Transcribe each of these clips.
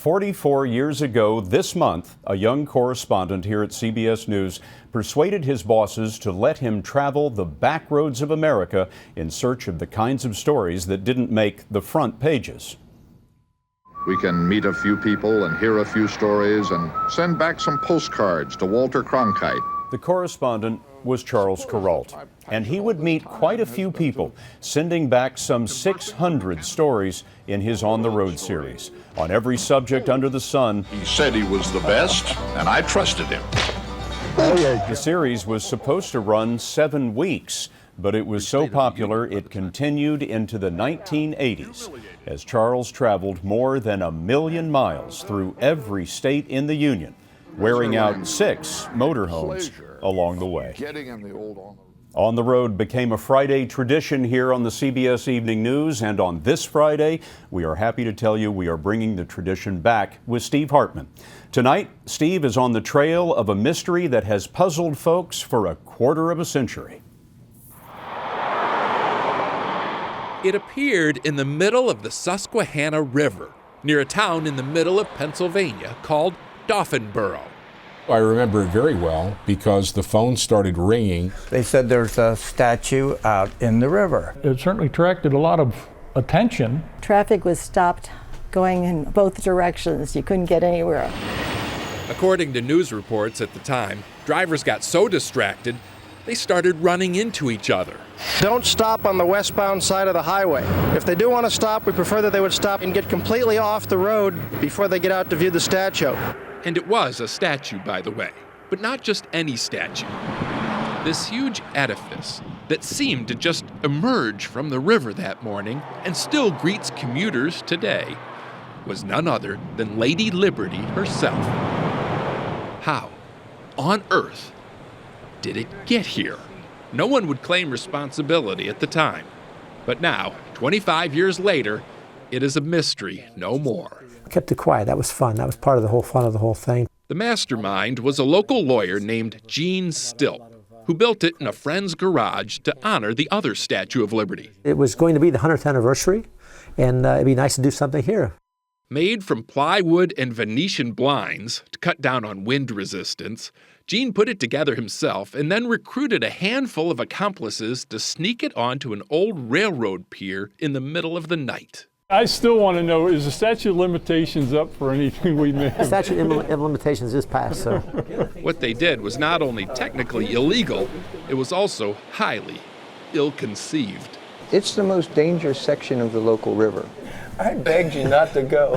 44 years ago this month, a young correspondent here at CBS News persuaded his bosses to let him travel the back roads of America in search of the kinds of stories that didn't make the front pages. We can meet a few people and hear a few stories and send back some postcards to Walter Cronkite. The correspondent was Charles Kuralt, and he would meet quite a few people, sending back some 600 stories in his On the Road series. On every subject under the sun, He said he was the best, and I trusted him. the series was supposed to run 7 weeks, but it was so popular it continued into the 1980s as Charles traveled more than 1 million miles through every state in the Union, wearing out 6 motorhomes along the way. On the Road became a Friday tradition here on the CBS Evening News, and on this Friday, we are happy to tell you we are bringing the tradition back with Steve Hartman. Tonight, Steve is on the trail of a mystery that has puzzled folks for a quarter of a century. It appeared in the middle of the Susquehanna River, near a town in the middle of Pennsylvania called Dauphinboro. I remember it very well because the phone started ringing. They said there's a statue out in the river. It certainly attracted a lot of attention. Traffic was stopped going in both directions. You couldn't get anywhere. According to news reports at the time, drivers got so distracted, they started running into each other. Don't stop on the westbound side of the highway. If they do want to stop, we prefer that they would stop and get completely off the road before they get out to view the statue. And it was a statue, by the way, but not just any statue. This huge edifice that seemed to just emerge from the river that morning and still greets commuters today was none other than Lady Liberty herself. How on earth did it get here? No one would claim responsibility at the time. But now, 25 years later, it is a mystery no more. I kept it quiet. That was fun. That was part of the whole fun of the whole thing. The mastermind was a local lawyer named Gene Stilt, who built it in a friend's garage to honor the other Statue of Liberty. It was going to be the 100th anniversary, and it'd be nice to do something here. Made from plywood and Venetian blinds to cut down on wind resistance, Gene put it together himself and then recruited a handful of accomplices to sneak it onto an old railroad pier in the middle of the night. I still want to know, is the statute of limitations up for anything we make? The statute of limitations is passed, so. What they did was not only technically illegal, it was also highly ill-conceived. It's the most dangerous section of the local river. I begged you not to go.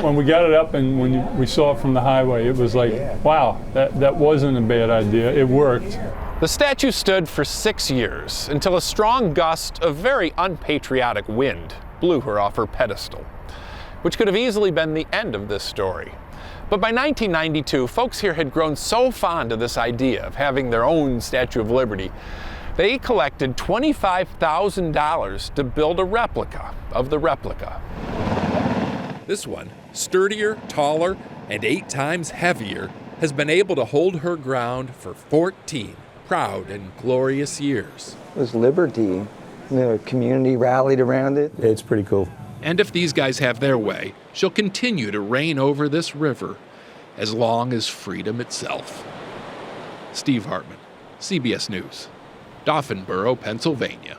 When we got it up and when we saw it from the highway, it was like, wow, that wasn't a bad idea. It worked. The statue stood for 6 years until a strong gust of very unpatriotic wind blew her off her pedestal, which could have easily been the end of this story. But by 1992, folks here had grown so fond of this idea of having their own Statue of Liberty, they collected $25,000 to build a replica of the replica. This one, sturdier, taller, and 8 times heavier, has been able to hold her ground for 14 proud and glorious years. It was liberty. The community rallied around it. It's pretty cool. And if these guys have their way, she'll continue to reign over this river as long as freedom itself. Steve Hartman, CBS News, Dauphinboro, Pennsylvania.